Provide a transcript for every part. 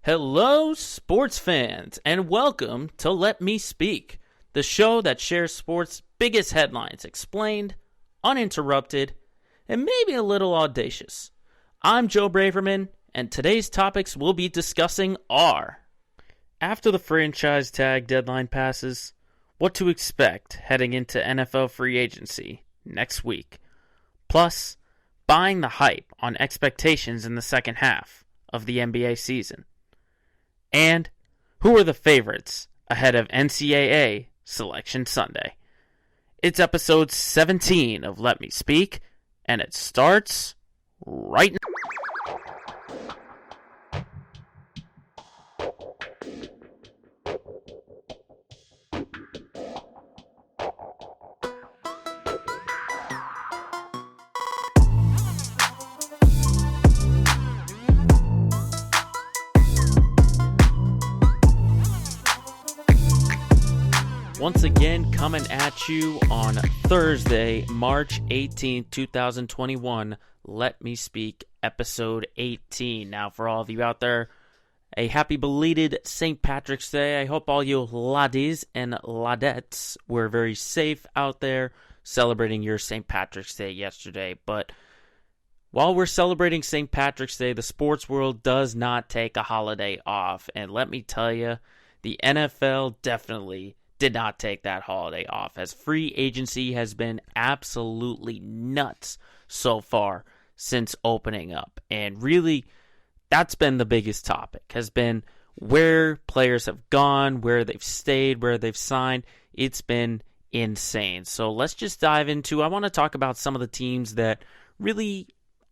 Hello, sports fans, and welcome to Let Me Speak, the show that shares sports' biggest headlines explained, uninterrupted, and maybe a little audacious. I'm Joe Braverman, and today's topics we'll be discussing are: after the franchise tag deadline passes, what to expect heading into NFL free agency next week, plus buying the hype on expectations in the second half of the NBA season. And who are the favorites ahead of NCAA Selection Sunday? It's episode 17 of Let Me Speak, and it starts right now. Once again, coming at you on Thursday, March 18, 2021, Let Me Speak, episode 18. Now, for all of you out there, a happy belated St. Patrick's Day. I hope all you laddies and ladettes were very safe out there celebrating your St. Patrick's Day yesterday. But while we're celebrating St. Patrick's Day, the sports world does not take a holiday off. And let me tell you, the NFL definitely did not take that holiday off, as free agency has been absolutely nuts so far since opening up. And really, that's been the biggest topic, has been where players have gone, where they've stayed, where they've signed. It's been insane. So let's just dive into, I want to talk about some of the teams that really,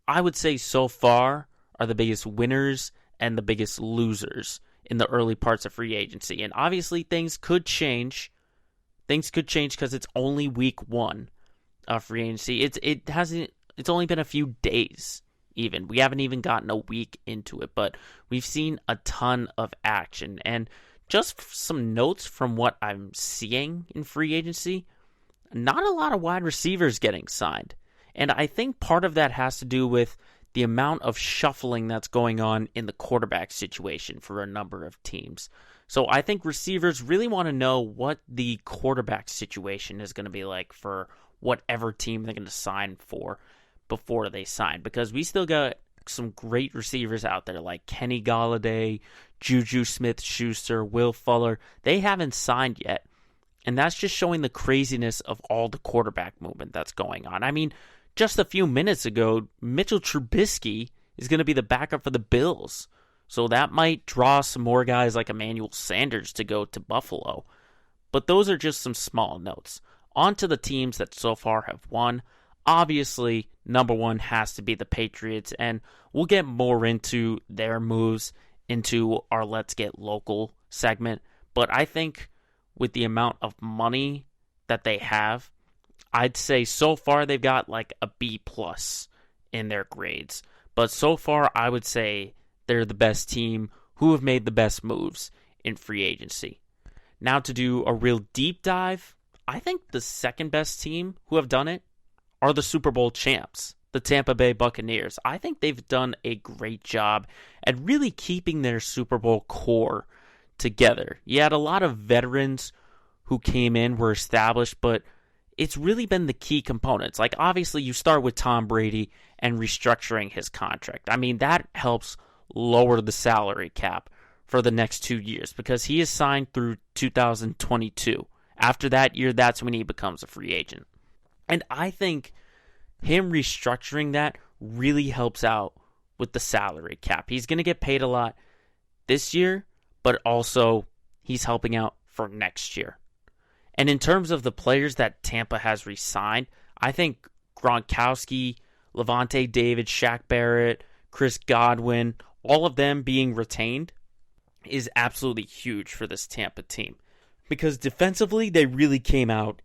I would say so far, are the biggest winners and the biggest losers in the early parts of free agency. And obviously things could change. Things could change because it's only week one of free agency. It's only been a few days even. We haven't even gotten a week into it, but we've seen a ton of action. And just some notes from what I'm seeing in free agency, not a lot of wide receivers getting signed. And I think part of that has to do with the amount of shuffling that's going on in the quarterback situation for a number of teams. So I think receivers really want to know what the quarterback situation is going to be like for whatever team they're going to sign for before they sign. Because we still got some great receivers out there like Kenny Golladay, Juju Smith-Schuster, Will Fuller. They haven't signed yet. And that's just showing the craziness of all the quarterback movement that's going on. I mean, just a few minutes ago, Mitchell Trubisky is going to be the backup for the Bills. So that might draw some more guys like Emmanuel Sanders to go to Buffalo. But those are just some small notes. On to the teams that so far have won. Obviously, number one has to be the Patriots, and we'll get more into their moves into our Let's Get Local segment. But I think with the amount of money that they have, I'd say so far they've got like a B+ in their grades. But so far, I would say they're the best team who have made the best moves in free agency. Now to do a real deep dive, I think the second best team who have done it are the Super Bowl champs, the Tampa Bay Buccaneers. I think they've done a great job at really keeping their Super Bowl core together. You had a lot of veterans who came in, were established, but it's really been the key components. Like, obviously, you start with Tom Brady and restructuring his contract. I mean, that helps lower the salary cap for the next 2 years because he is signed through 2022. After that year, that's when he becomes a free agent. And I think him restructuring that really helps out with the salary cap. He's going to get paid a lot this year, but also he's helping out for next year. And in terms of the players that Tampa has re-signed, I think Gronkowski, Levante David, Shaq Barrett, Chris Godwin, all of them being retained is absolutely huge for this Tampa team. Because defensively, they really came out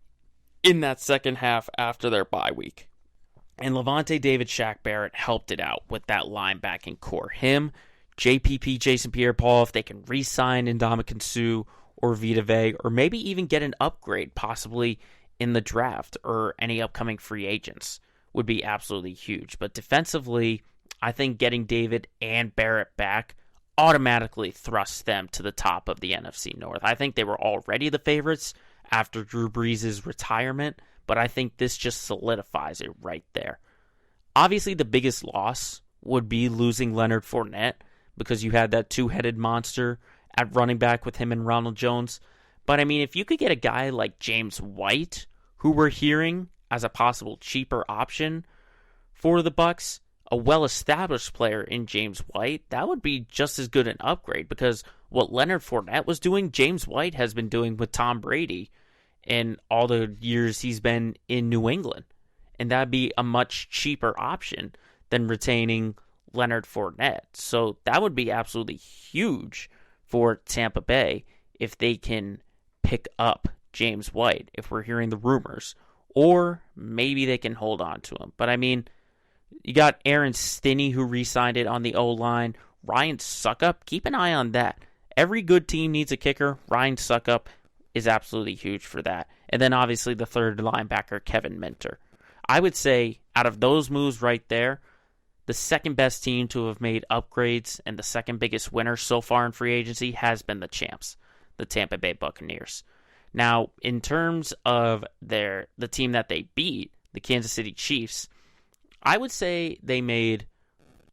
in that second half after their bye week. And Levante David, Shaq Barrett helped it out with that linebacking core. Him, JPP, Jason Pierre-Paul, if they can re-sign Ndamukong Suh or Vita Vea, or maybe even get an upgrade possibly in the draft or any upcoming free agents, would be absolutely huge. But defensively, I think getting David and Barrett back automatically thrusts them to the top of the NFC North. I think they were already the favorites after Drew Brees' retirement, but I think this just solidifies it right there. Obviously, the biggest loss would be losing Leonard Fournette because you had that two-headed monster at running back with him and Ronald Jones. But, I mean, if you could get a guy like James White, who we're hearing as a possible cheaper option for the Bucs, a well-established player in James White, that would be just as good an upgrade because what Leonard Fournette was doing, James White has been doing with Tom Brady in all the years he's been in New England. And that'd be a much cheaper option than retaining Leonard Fournette. So that would be absolutely huge for Tampa Bay if they can pick up James White, if we're hearing the rumors. Or maybe they can hold on to him. But I mean, you got Aaron Stinney who re-signed it on the O-line. Ryan Suckup, keep an eye on that. Every good team needs a kicker. Ryan Suckup is absolutely huge for that. And then obviously the third linebacker, Kevin Minter. I would say out of those moves right there, the second best team to have made upgrades and the second biggest winner so far in free agency has been the champs, the Tampa Bay Buccaneers. Now, in terms of the team that they beat, the Kansas City Chiefs, I would say they made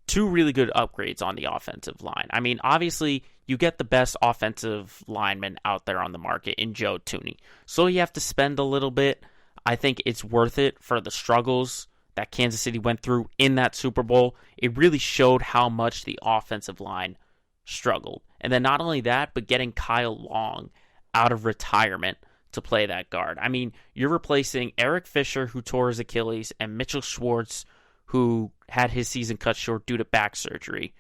two really good upgrades on the offensive line. I mean, obviously, you get the best offensive lineman out there on the market in Joe Thuney. So you have to spend a little bit. I think it's worth it for the struggles that Kansas City went through in that Super Bowl. It really showed how much the offensive line struggled. And then not only that, but getting Kyle Long out of retirement to play that guard. I mean, you're replacing Eric Fisher, who tore his Achilles, and Mitchell Schwartz, who had his season cut short due to back surgery.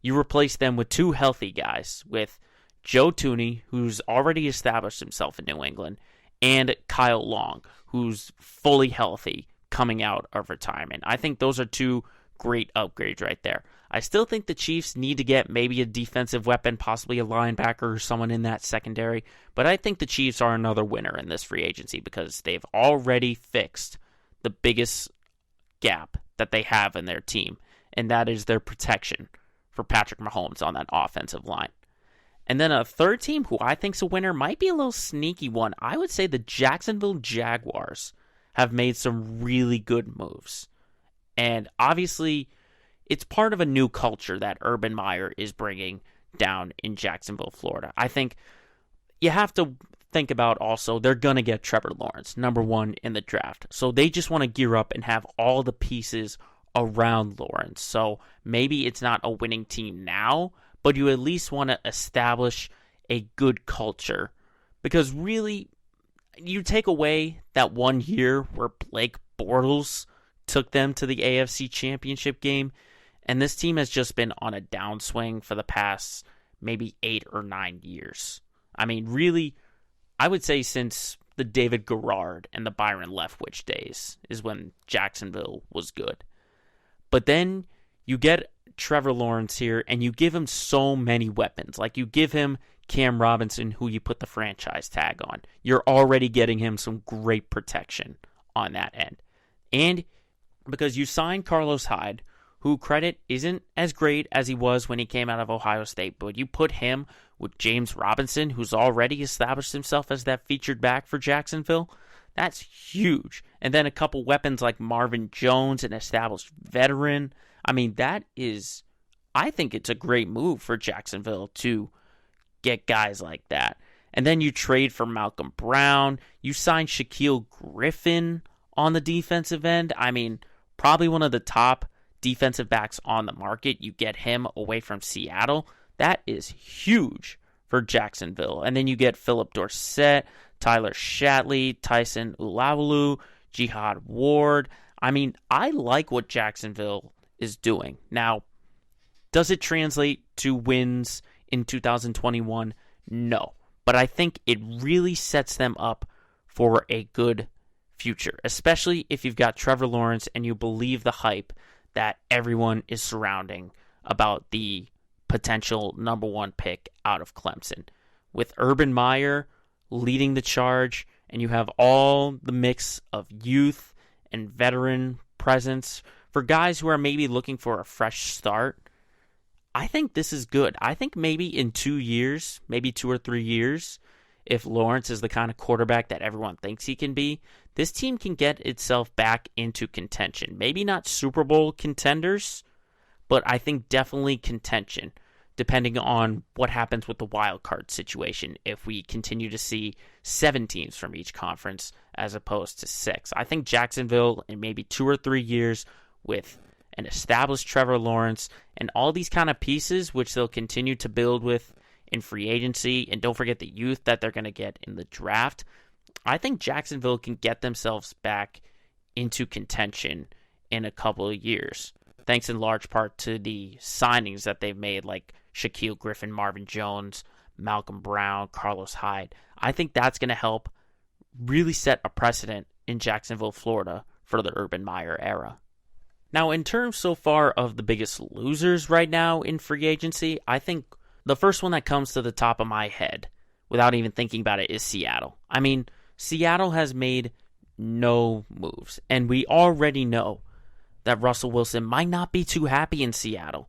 You replace them with two healthy guys, with Joe Thuney, who's already established himself in New England, and Kyle Long, who's fully healthy coming out of retirement. I think those are two great upgrades right there. I still think the Chiefs need to get maybe a defensive weapon, possibly a linebacker or someone in that secondary, but I think the Chiefs are another winner in this free agency because they've already fixed the biggest gap that they have in their team, and that is their protection for Patrick Mahomes on that offensive line. And then a third team who I think's a winner might be a little sneaky one. I would say the Jacksonville Jaguars have made some really good moves. And obviously, it's part of a new culture that Urban Meyer is bringing down in Jacksonville, Florida. I think you have to think about also, they're going to get Trevor Lawrence, number one in the draft. So they just want to gear up and have all the pieces around Lawrence. So maybe it's not a winning team now, but you at least want to establish a good culture. Because really, you take away that 1 year where Blake Bortles took them to the AFC Championship game, and this team has just been on a downswing for the past maybe 8 or 9 years. I mean, really, I would say since the David Garrard and the Byron Leftwich days is when Jacksonville was good. But then you get Trevor Lawrence here, and you give him so many weapons. Like, you give him Cam Robinson, who you put the franchise tag on. You're already getting him some great protection on that end. And because you signed Carlos Hyde, who credit isn't as great as he was when he came out of Ohio State, but you put him with James Robinson, who's already established himself as that featured back for Jacksonville, that's huge. And then a couple weapons like Marvin Jones, an established veteran. I mean, I think it's a great move for Jacksonville to get guys like that. And then you trade for Malcolm Brown. You sign Shaquille Griffin on the defensive end. I mean, probably one of the top defensive backs on the market. You get him away from Seattle. That is huge for Jacksonville. And then you get Philip Dorsett, Tyler Shatley, Tyson Ulawalu, Jihad Ward. I mean, I like what Jacksonville is doing. Now, does it translate to wins in 2021? No. But I think it really sets them up for a good future, especially if you've got Trevor Lawrence and you believe the hype that everyone is surrounding about the potential number one pick out of Clemson. With Urban Meyer leading the charge, and you have all the mix of youth and veteran presence for guys who are maybe looking for a fresh start, I think this is good. I think maybe in 2 years, maybe 2 or 3 years, if Lawrence is the kind of quarterback that everyone thinks he can be, this team can get itself back into contention. Maybe not Super Bowl contenders, but I think definitely contention, depending on what happens with the wild card situation. If we continue to see 7 teams from each conference as opposed to 6. I think Jacksonville in maybe 2 or 3 years with an established Trevor Lawrence and all these kind of pieces, which they'll continue to build with in free agency, and don't forget the youth that they're going to get in the draft, I think Jacksonville can get themselves back into contention in a couple of years, thanks in large part to the signings that they've made, like Shaquille Griffin, Marvin Jones, Malcolm Brown, Carlos Hyde. I think that's going to help really set a precedent in Jacksonville, Florida for the Urban Meyer era. Now, in terms so far of the biggest losers right now in free agency, I think the first one that comes to the top of my head, without even thinking about it, is Seattle. I mean, Seattle has made no moves, and we already know that Russell Wilson might not be too happy in Seattle.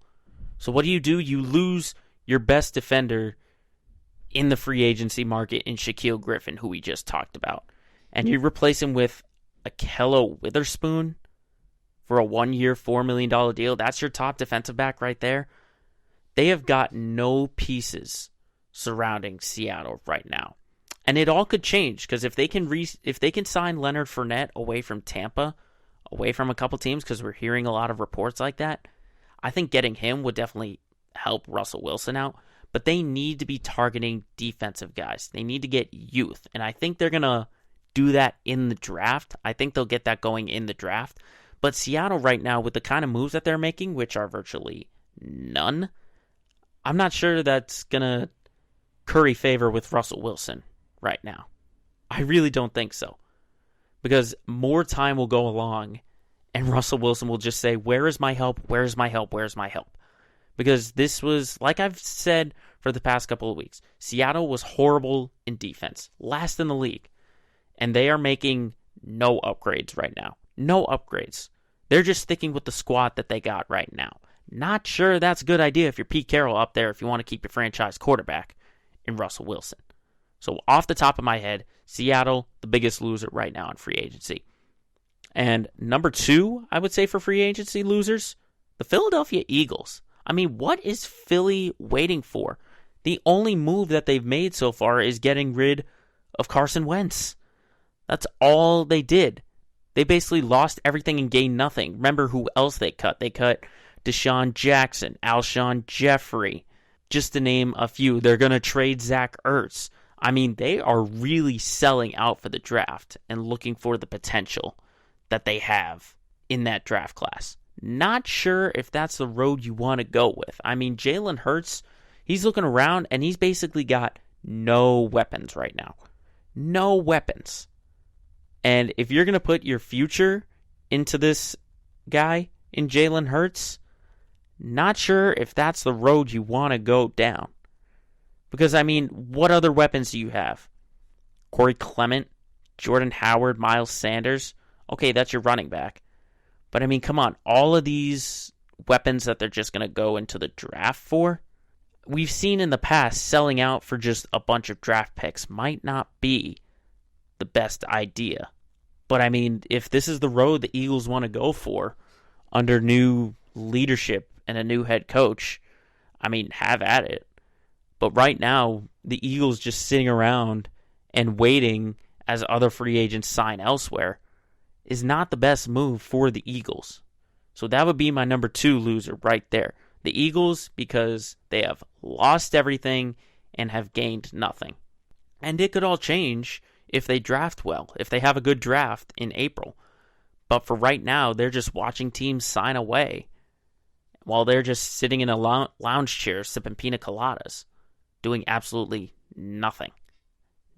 So what do? You lose your best defender in the free agency market in Shaquille Griffin, who we just talked about, and you replace him with Ahkello Witherspoon for a 1-year, $4 million deal. That's your top defensive back right there. They have got no pieces surrounding Seattle right now. And it all could change, because if they can sign Leonard Fournette away from Tampa, away from a couple teams, because we're hearing a lot of reports like that, I think getting him would definitely help Russell Wilson out. But they need to be targeting defensive guys. They need to get youth. And I think they're going to do that in the draft. I think they'll get that going in the draft. But Seattle right now, with the kind of moves that they're making, which are virtually none, I'm not sure that's going to curry favor with Russell Wilson right now. I really don't think so. Because more time will go along, and Russell Wilson will just say, where is my help? Where is my help? Where is my help? Because this was, like I've said for the past couple of weeks, Seattle was horrible in defense, last in the league. And they are making no upgrades right now. No upgrades. They're just sticking with the squad that they got right now. Not sure that's a good idea if you're Pete Carroll up there, if you want to keep your franchise quarterback in Russell Wilson. So off the top of my head, Seattle, the biggest loser right now in free agency. And number 2, I would say for free agency losers, the Philadelphia Eagles. I mean, what is Philly waiting for? The only move that they've made so far is getting rid of Carson Wentz. That's all they did. They basically lost everything and gained nothing. Remember who else they cut? They cut Deshaun Jackson, Alshon Jeffrey, just to name a few. They're going to trade Zach Ertz. I mean, they are really selling out for the draft and looking for the potential that they have in that draft class. Not sure if that's the road you want to go with. I mean, Jalen Hurts, he's looking around and he's basically got no weapons right now. No weapons. And if you're going to put your future into this guy, in Jalen Hurts, not sure if that's the road you want to go down. Because, I mean, what other weapons do you have? Corey Clement, Jordan Howard, Miles Sanders. Okay, that's your running back. But, I mean, come on. All of these weapons that they're just going to go into the draft for, we've seen in the past selling out for just a bunch of draft picks might not be the best idea. But, I mean, if this is the road the Eagles want to go for under new leadership and a new head coach, I mean, have at it. But right now, the Eagles just sitting around and waiting as other free agents sign elsewhere is not the best move for the Eagles. So that would be my number 2 loser right there. The Eagles, because they have lost everything and have gained nothing. And it could all change if they draft well, if they have a good draft in April. But for right now, they're just watching teams sign away while they're just sitting in a lounge chair sipping pina coladas, doing absolutely nothing.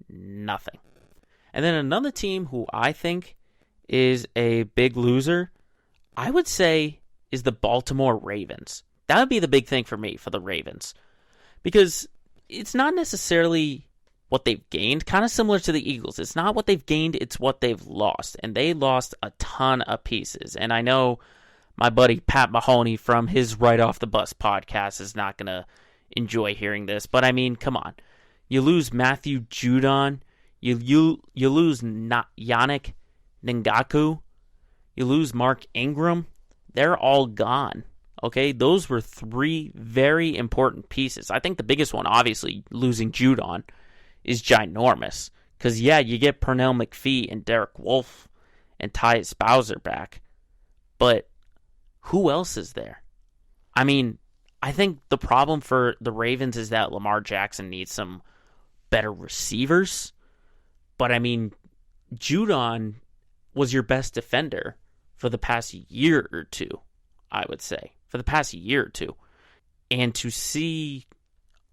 Nothing. And then another team who I think is a big loser, I would say, is the Baltimore Ravens. That would be the big thing for me, for the Ravens. Because it's not necessarily what they've gained, kind of similar to the Eagles. It's not what they've gained, it's what they've lost. And they lost a ton of pieces. And I know my buddy Pat Mahoney from his Right Off the Bus podcast is not going to enjoy hearing this. But, I mean, come on. You lose Matthew Judon. You lose Yannick Ngakoue. You lose Mark Ingram. They're all gone. Okay, those were three very important pieces. I think the biggest one, obviously, losing Judon, is ginormous. Because, yeah, you get Pernell McPhee and Derek Wolfe and Tyus Bowser back. But who else is there? I mean, I think the problem for the Ravens is that Lamar Jackson needs some better receivers. But, I mean, Judon was your best defender for the past year or two, I would say. For the past year or two. And to see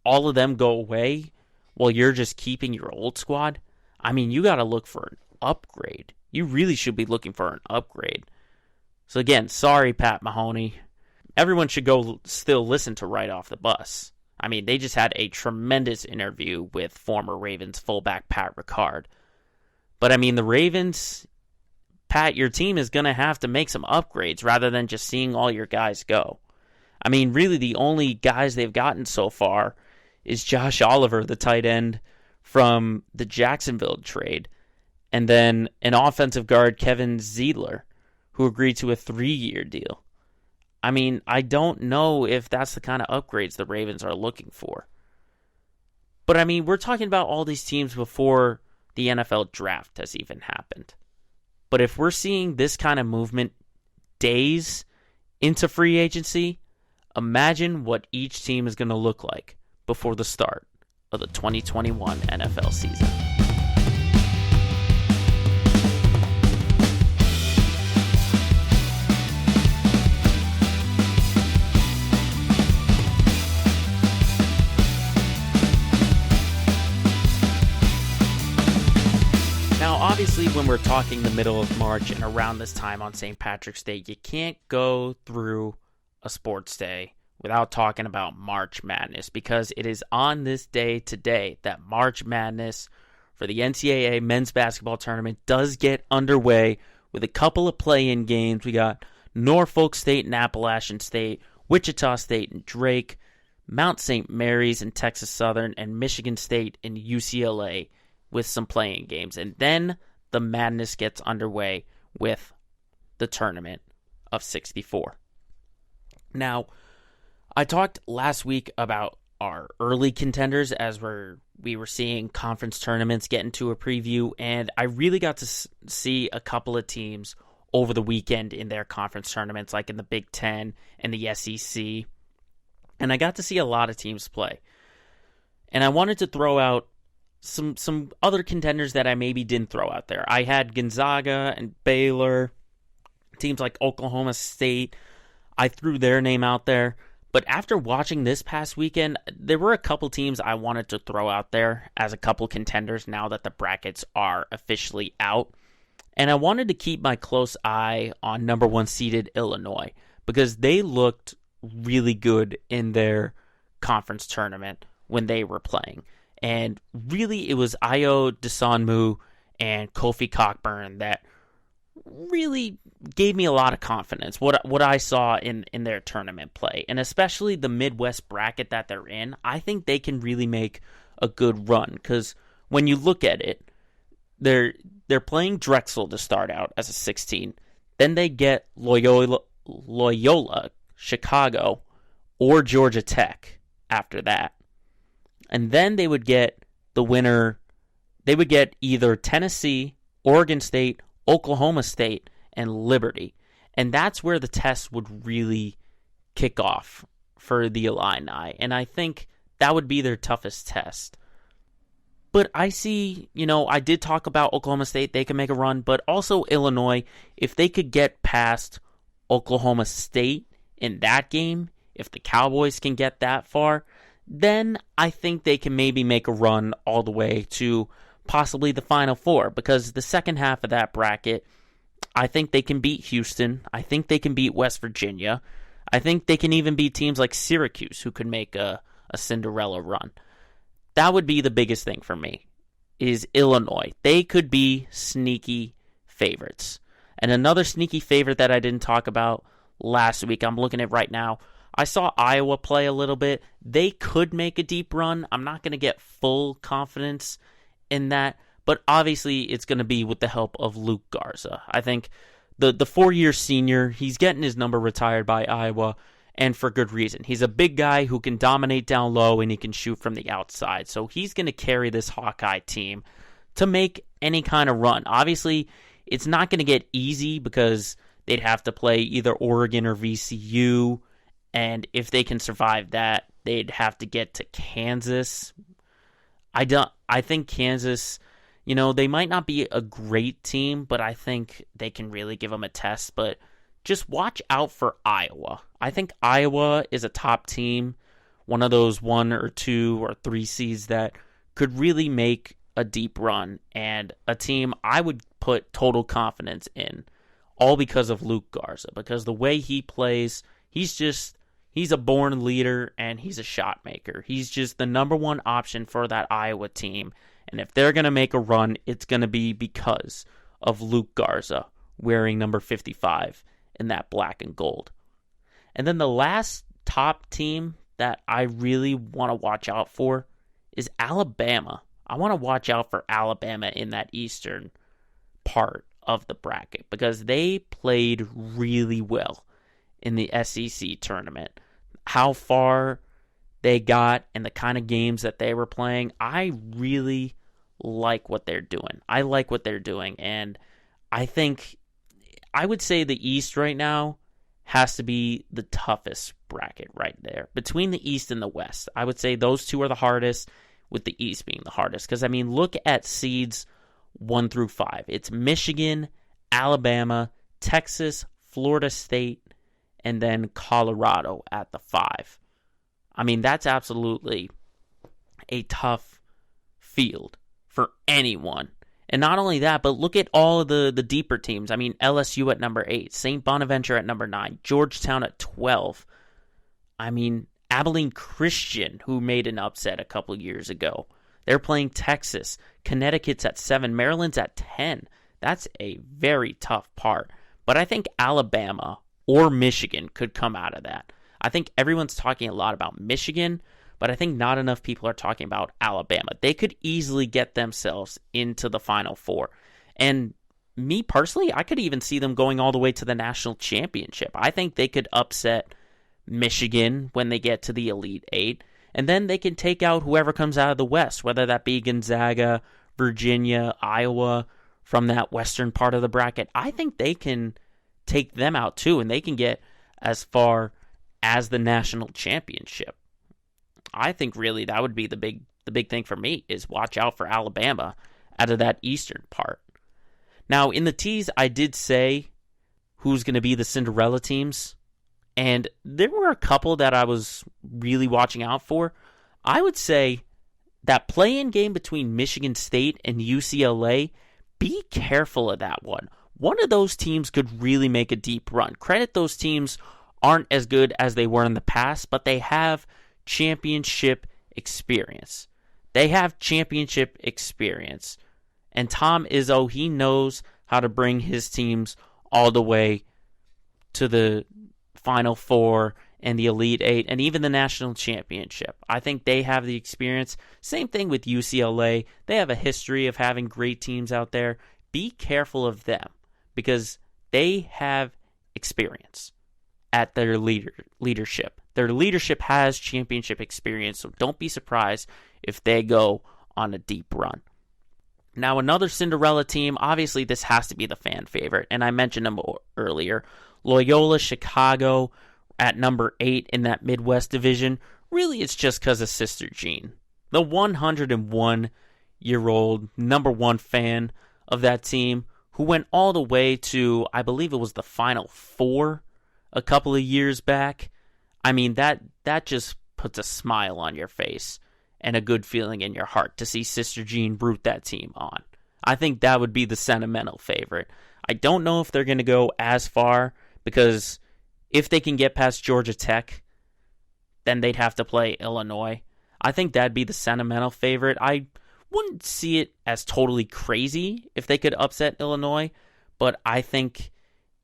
all of them go away while you're just keeping your old squad, I mean, you got to look for an upgrade. You really should be looking for an upgrade. So again, sorry, Pat Mahoney. Everyone should go still listen to Right Off the Bus. I mean, they just had a tremendous interview with former Ravens fullback Pat Ricard. But I mean, the Ravens, Pat, your team is going to have to make some upgrades rather than just seeing all your guys go. I mean, really the only guys they've gotten so far is Josh Oliver, the tight end from the Jacksonville trade, and then an offensive guard, Kevin Zeidler, who agreed to a 3-year deal. I mean, I don't know if that's the kind of upgrades the Ravens are looking for. But I mean, we're talking about all these teams before the NFL draft has even happened. But if we're seeing this kind of movement days into free agency, imagine what each team is going to look like before the start of the 2021 NFL season. Now, obviously, when we're talking the middle of March and around this time on St. Patrick's Day, you can't go through a sports day without talking about March Madness, because it is on this day today that March Madness for the NCAA men's basketball tournament does get underway with a couple of play-in games. We got Norfolk State and Appalachian State, Wichita State and Drake, Mount St. Mary's and Texas Southern, and Michigan State and UCLA with some play-in games. And then the madness gets underway with the tournament of 64. Now, I talked last week about our early contenders as we were seeing conference tournaments get into a preview, and I really got to see a couple of teams over the weekend in their conference tournaments, like in the Big Ten and the SEC, and I got to see a lot of teams play. And I wanted to throw out some other contenders that I maybe didn't throw out there. I had Gonzaga and Baylor, teams like Oklahoma State. I threw their name out there. But after watching this past weekend, there were a couple teams I wanted to throw out there as a couple contenders now that the brackets are officially out. And I wanted to keep my close eye on number 1 seeded Illinois, because they looked really good in their conference tournament when they were playing. And really, it was Ayo Dosunmu and Kofi Cockburn that really gave me a lot of confidence, what I saw in their tournament play. And especially the Midwest bracket that they're in, I think they can really make a good run. Because when you look at it, they're playing Drexel to start out as a 16. Then they get Loyola Chicago, or Georgia Tech after that. And then they would get the winner. They would get either Tennessee, Oregon State, Oklahoma State, and Liberty. And that's where the test would really kick off for the Illini. And I think that would be their toughest test. But I see, I did talk about Oklahoma State. They can make a run. But also Illinois, if they could get past Oklahoma State in that game, if the Cowboys can get that far, then I think they can maybe make a run all the way to possibly the Final Four, because the second half of that bracket, I think they can beat Houston. I think they can beat West Virginia. I think they can even beat teams like Syracuse, who could make a Cinderella run. That would be the biggest thing for me, is Illinois. They could be sneaky favorites. And another sneaky favorite that I didn't talk about, last week. I'm looking at right now. I saw Iowa play a little bit. They could make a deep run. I'm not going to get full confidence in that, but obviously it's going to be with the help of Luke Garza. I think the 4-year senior, he's getting his number retired by Iowa, and for good reason. He's a big guy who can dominate down low, and he can shoot from the outside. So he's going to carry this Hawkeye team to make any kind of run. Obviously, it's not going to get easy because they'd have to play either Oregon or VCU, and if they can survive that, they'd have to get to Kansas. I think Kansas, they might not be a great team, but I think they can really give them a test. But just watch out for Iowa. I think Iowa is a top team, one of those 1 or 2 or 3 seeds that could really make a deep run, and a team I would put total confidence in, all because of Luke Garza, because the way he plays, he's a born leader, and he's a shot maker. He's just the number one option for that Iowa team, and if they're going to make a run, it's going to be because of Luke Garza wearing number 55 in that black and gold. And then the last top team that I really want to watch out for is Alabama. I want to watch out for Alabama in that eastern part of the bracket because they played really well in the SEC tournament. How far they got and the kind of games that they were playing, I really like what they're doing. I like what they're doing, and I think I would say the East right now has to be the toughest bracket right there. Between the East and the West, I would say those two are the hardest, with the East being the hardest. Because, look at seeds 1 through 5. It's Michigan, Alabama, Texas, Florida State, and then Colorado at the 5. That's absolutely a tough field for anyone. And not only that, but look at all of the deeper teams. LSU at number 8, St. Bonaventure at number 9, Georgetown at 12. Abilene Christian, who made an upset a couple years ago. They're playing Texas. Connecticut's at 7. Maryland's at 10. That's a very tough part. But I think Alabama or Michigan could come out of that. I think everyone's talking a lot about Michigan, but I think not enough people are talking about Alabama. They could easily get themselves into the Final Four. And me personally, I could even see them going all the way to the national championship. I think they could upset Michigan when they get to the Elite Eight, and then they can take out whoever comes out of the West, whether that be Gonzaga, Virginia, Iowa, from that western part of the bracket. I think they can take them out too, and they can get as far as the national championship. I think really that would be the big thing for me, is watch out for Alabama out of that eastern part. Now, in the tease, I did say who's going to be the Cinderella teams, and there were a couple that I was really watching out for. I would say that play-in game between Michigan State and UCLA, be careful of that one. One of those teams could really make a deep run. Credit those teams aren't as good as they were in the past, but they have championship experience. And Tom Izzo, he knows how to bring his teams all the way to the Final Four and the Elite Eight and even the national championship. I think they have the experience. Same thing with UCLA. They have a history of having great teams out there. Be careful of them because they have experience at their leadership. Their leadership has championship experience, so don't be surprised if they go on a deep run. Now, another Cinderella team, obviously this has to be the fan favorite, and I mentioned them earlier. Loyola Chicago at number 8 in that Midwest division. Really, it's just because of Sister Jean, the 101-year-old number 1 fan of that team who went all the way to, I believe it was the Final Four a couple of years back. That just puts a smile on your face and a good feeling in your heart to see Sister Jean root that team on. I think that would be the sentimental favorite. I don't know if they're going to go as far because if they can get past Georgia Tech, then they'd have to play Illinois. I think that'd be the sentimental favorite. I wouldn't see it as totally crazy if they could upset Illinois, but I think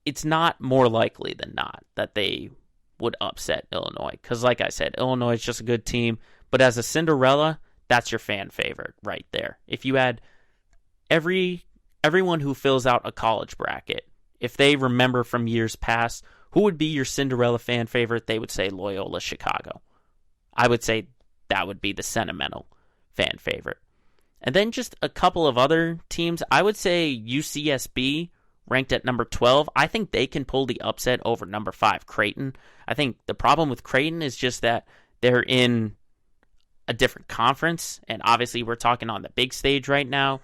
it's not more likely than not that they would upset Illinois. Because like I said, Illinois is just a good team. But as a Cinderella, that's your fan favorite right there. If you had everyone who fills out a college bracket, if they remember from years past, who would be your Cinderella fan favorite? They would say Loyola Chicago. I would say that would be the sentimental fan favorite. And then just a couple of other teams. I would say UCSB, ranked at number 12. I think they can pull the upset over number 5, Creighton. I think the problem with Creighton is just that they're in a different conference. And obviously we're talking on the big stage right now.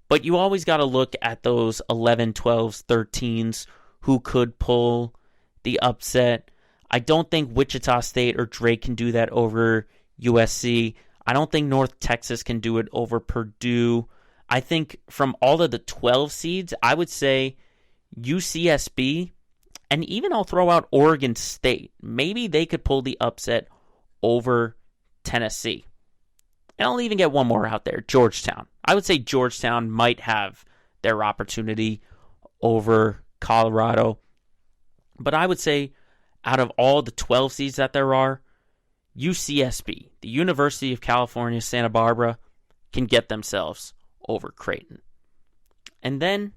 But you always got to look at those 11, 12s, 13s who could pull the upset. I don't think Wichita State or Drake can do that over USC. I don't think North Texas can do it over Purdue. I think from all of the 12 seeds, I would say UCSB, and even I'll throw out Oregon State. Maybe they could pull the upset over Tennessee. And I'll even get one more out there, Georgetown. I would say Georgetown might have their opportunity over Colorado. But I would say out of all the 12 seeds that there are, UCSB, the University of California, Santa Barbara, can get themselves over Creighton. And then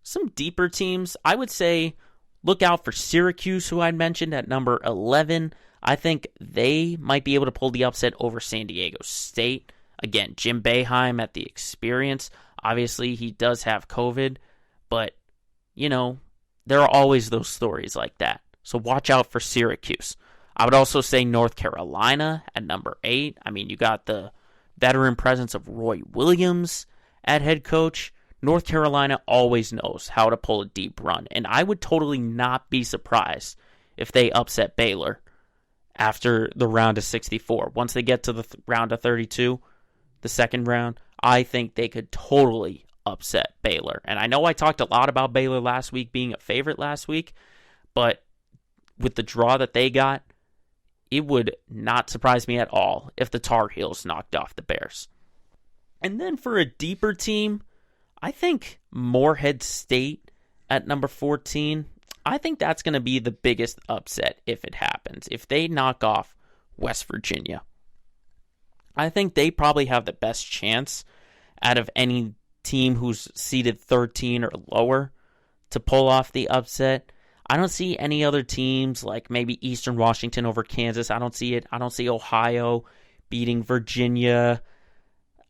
some deeper teams, I would say look out for Syracuse, who I mentioned at number 11. I think they might be able to pull the upset over San Diego State. Again, Jim Boeheim at the experience. Obviously, he does have COVID, but, you know, there are always those stories like that. So watch out for Syracuse. I would also say North Carolina at number 8. I mean, you got the veteran presence of Roy Williams at head coach. North Carolina always knows how to pull a deep run, and I would totally not be surprised if they upset Baylor after the round of 64. Once they get to the round of 32, the second round, I think they could totally upset Baylor. And I know I talked a lot about Baylor last week being a favorite last week, but with the draw that they got, it would not surprise me at all if the Tar Heels knocked off the Bears. And then for a deeper team, I think Morehead State at number 14, I think that's going to be the biggest upset if it happens. If they knock off West Virginia, I think they probably have the best chance out of any team who's seeded 13 or lower to pull off the upset. I don't see any other teams like maybe Eastern Washington over Kansas. I don't see it. I don't see Ohio beating Virginia.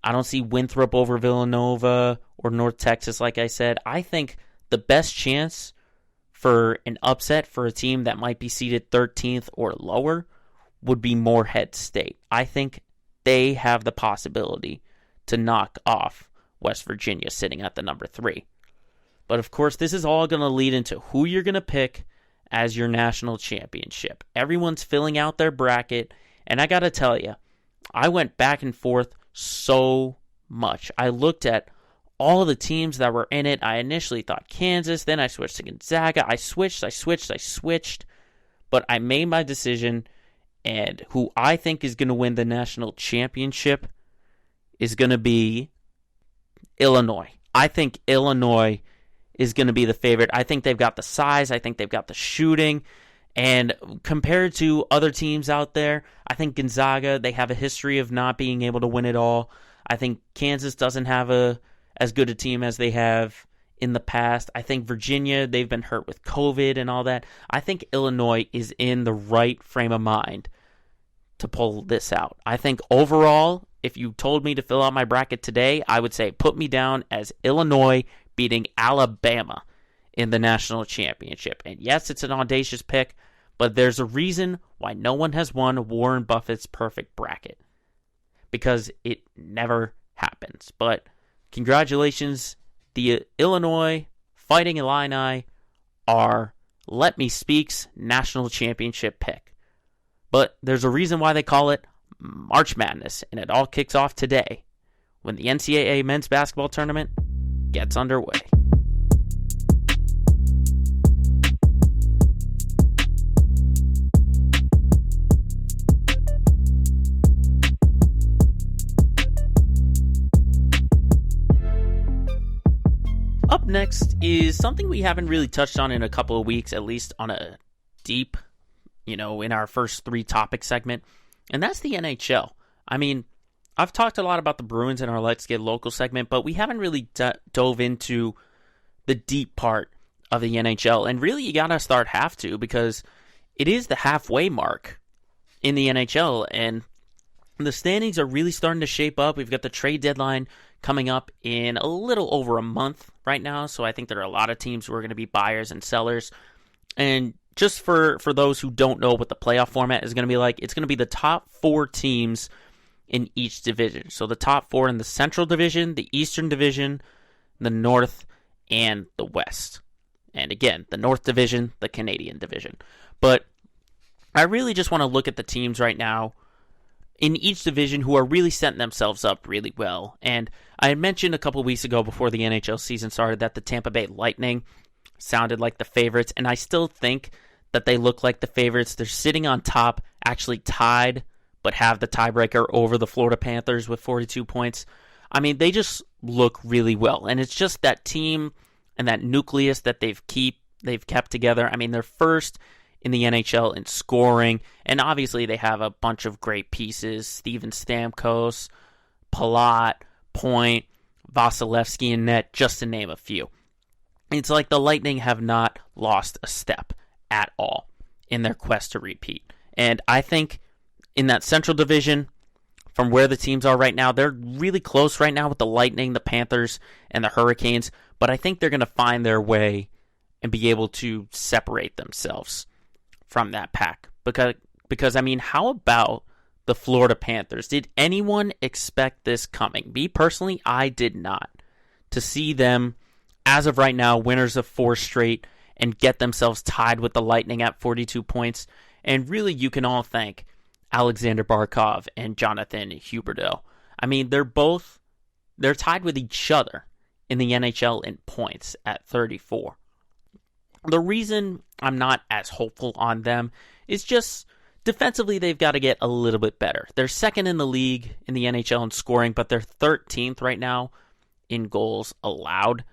I don't see Winthrop over Villanova or North Texas, like I said. I think the best chance for an upset for a team that might be seeded 13th or lower would be Morehead State. I think they have the possibility to knock off West Virginia sitting at the number 3. But of course, this is all going to lead into who you're going to pick as your national championship. Everyone's filling out their bracket, and I got to tell you, I went back and forth so much. I looked at all the teams that were in it. I initially thought Kansas, then I switched to Gonzaga. I switched, but I made my decision, and who I think is going to win the national championship is going to be Illinois. I think Illinois is going to be the favorite. I think they've got the size. I think they've got the shooting. And compared to other teams out there, I think Gonzaga, they have a history of not being able to win it all. I think Kansas doesn't have as good a team as they have in the past. I think Virginia, they've been hurt with COVID and all that. I think Illinois is in the right frame of mind to pull this out. I think overall, if you told me to fill out my bracket today, I would say put me down as Illinois beating Alabama in the national championship. And yes, it's an audacious pick, but there's a reason why no one has won Warren Buffett's perfect bracket. Because it never happens. But congratulations, the Illinois Fighting Illini are Let Me Speak's national championship pick. But there's a reason why they call it March Madness, and it all kicks off today when the NCAA men's basketball tournament gets underway. Up next is something we haven't really touched on in a couple of weeks, at least on a deep, in our first 3 topic segment, and that's the NHL. I mean, I've talked a lot about the Bruins in our Let's Get Local segment, but we haven't really dove into the deep part of the NHL, and really you gotta have to, because it is the halfway mark in the NHL, and the standings are really starting to shape up. We've got the trade deadline coming up in a little over a month right now, so I think there are a lot of teams who are going to be buyers and sellers. And just for those who don't know what the playoff format is going to be like, it's going to be the top 4 teams in each division. So the top 4 in the Central Division, the Eastern Division, the North, and the West. And again, the North Division, the Canadian Division. But I really just want to look at the teams right now in each division who are really setting themselves up really well. And I had mentioned a couple weeks ago before the NHL season started that the Tampa Bay Lightning sounded like the favorites, and I still think that they look like the favorites. They're sitting on top, actually tied, but have the tiebreaker over the Florida Panthers with 42 points. I mean, they just look really well, and it's just that team and that nucleus that they've kept together. I mean, they're first in the NHL in scoring, and obviously they have a bunch of great pieces: Steven Stamkos, Palat, Point, Vasilevsky in net, just to name a few. It's like the Lightning have not lost a step at all in their quest to repeat. And I think in that Central Division, from where the teams are right now, they're really close right now with the Lightning, the Panthers, and the Hurricanes, but I think they're going to find their way and be able to separate themselves from that pack. Because I mean, how about the Florida Panthers? Did anyone expect this coming? Me personally, I did not. To see them, as of right now, winners of 4 straight and get themselves tied with the Lightning at 42 points. And really, you can all thank Alexander Barkov and Jonathan Huberdeau. I mean, they're tied with each other in the NHL in points at 34. The reason I'm not as hopeful on them is just defensively they've got to get a little bit better. They're second in the league in the NHL in scoring, but they're 13th right now in goals allowed.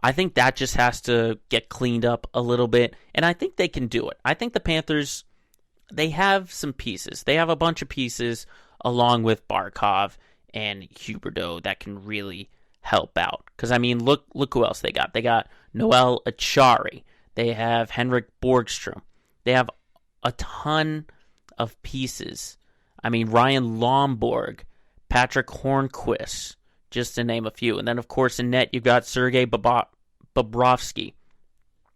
I think that just has to get cleaned up a little bit, and I think they can do it. I think the Panthers, they have some pieces. They have a bunch of pieces along with Barkov and Huberdeau that can really help out. Because, I mean, look who else they got. They got Noel Achari. They have Henrik Borgstrom. They have a ton of pieces. I mean, Ryan Lomborg, Patrick Hornquist, just to name a few. And then, of course, in net, you've got Sergei Bobrovsky.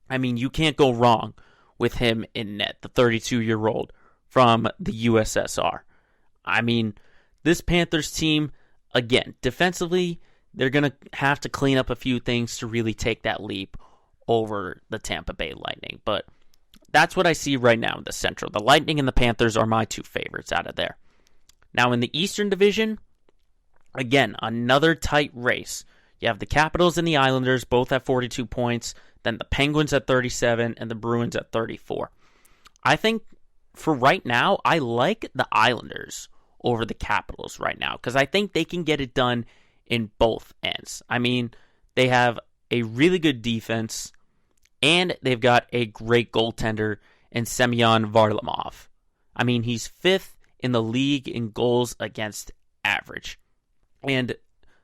I mean, you can't go wrong with him in net, the 32-year-old from the USSR. I mean, this Panthers team, again, defensively, they're going to have to clean up a few things to really take that leap over the Tampa Bay Lightning. But that's what I see right now in the Central. The Lightning and the Panthers are my 2 favorites out of there. Now, in the Eastern Division, again, another tight race. You have the Capitals and the Islanders both at 42 points, then the Penguins at 37, and the Bruins at 34. I think for right now, I like the Islanders over the Capitals right now, because I think they can get it done in both ends. I mean, they have a really good defense, and they've got a great goaltender in Semyon Varlamov. I mean, he's 5th in the league in goals against average. And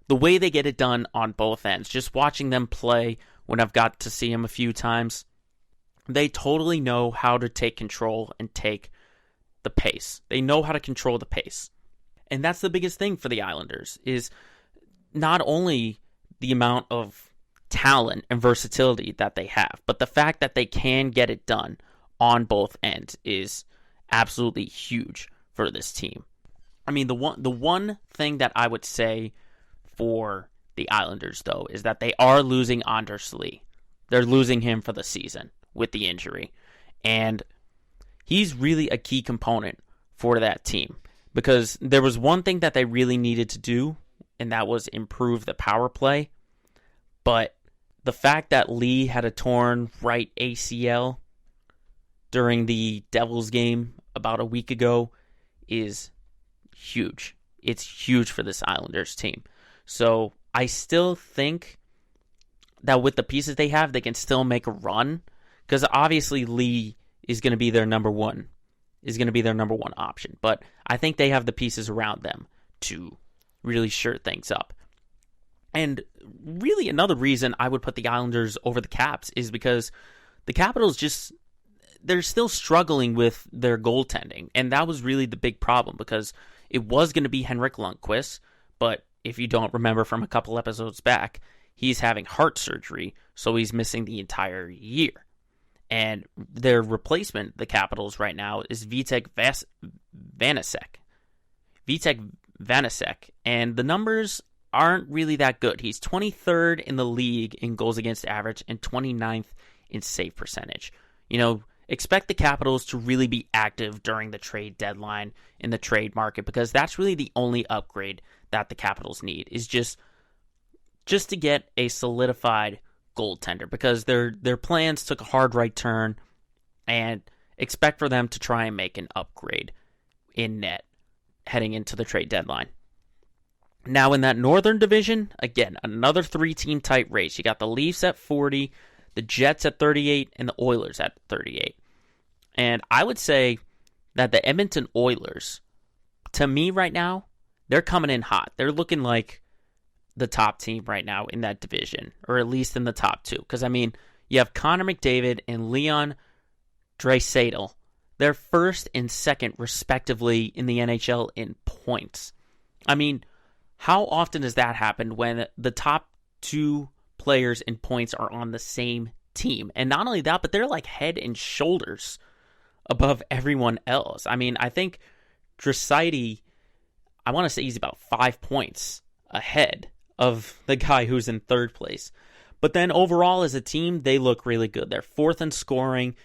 the way they get it done on both ends, just watching them play when I've got to see them a few times, they totally know how to take control and take the pace. They know how to control the pace. And that's the biggest thing for the Islanders, is not only the amount of talent and versatility that they have, but the fact that they can get it done on both ends is absolutely huge for this team. I mean, the one thing that I would say for the Islanders, though, is that they are losing Anders Lee. They're losing him for the season with the injury. And he's really a key component for that team, because there was one thing that they really needed to do, and that was improve the power play. But the fact that Lee had a torn right ACL during the Devils game about a week ago is huge. It's huge for this Islanders team. So I still think that with the pieces they have, they can still make a run. Because obviously Lee is going to be their number one option. But I think they have the pieces around them to really shore things up. And really another reason I would put the Islanders over the Caps is because the Capitals they're still struggling with their goaltending. And that was really the big problem because it was going to be Henrik Lundqvist. But if you don't remember from a couple episodes back, he's having heart surgery, so he's missing the entire year. And their replacement, the Capitals right now, is Vitek Vanecek. And the numbers aren't really that good. He's 23rd in the league in goals against average and 29th in save percentage. Expect the Capitals to really be active during the trade deadline in the trade market because that's really the only upgrade that the Capitals need is just to get a solidified goaltender because their plans took a hard right turn, and expect for them to try and make an upgrade in net heading into the trade deadline. Now in that Northern Division, again, another 3-team tight race. You got the Leafs at 40, the Jets at 38, and the Oilers at 38. And I would say that the Edmonton Oilers, to me right now, they're coming in hot. They're looking like the top team right now in that division, or at least in the top two. Because, you have Connor McDavid and Leon Draisaitl. They're first and second, respectively, in the NHL in points. How often does that happen when the top two players in points are on the same team? And not only that, but they're like head and shoulders above everyone else. I think Draisaitl, I want to say he's about 5 points ahead of the guy who's in third place. But then overall as a team, they look really good. They're fourth in scoring.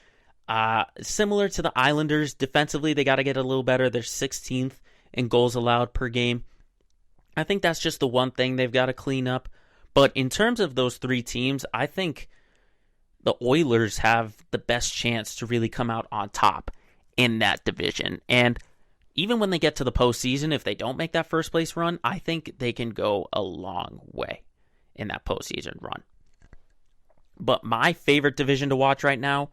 Similar to the Islanders, defensively, they got to get a little better. They're 16th in goals allowed per game. I think that's just the one thing they've got to clean up. But in terms of those three teams, I think the Oilers have the best chance to really come out on top in that division. And even when they get to the postseason, if they don't make that first place run, I think they can go a long way in that postseason run. But my favorite division to watch right now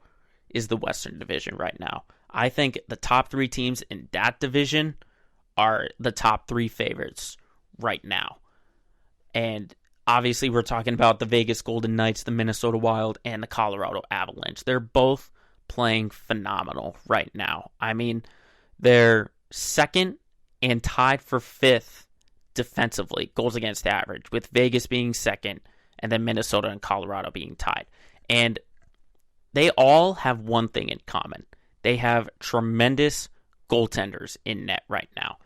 is the Western Division right now. I think the top three teams in that division are the top three favorites right now. And obviously we're talking about the Vegas Golden Knights, the Minnesota Wild, and the Colorado Avalanche. They're both playing phenomenal right now. They're second and tied for fifth defensively, goals against average, with Vegas being second and then Minnesota and Colorado being tied. And they all have one thing in common. They have tremendous goaltenders in net right now.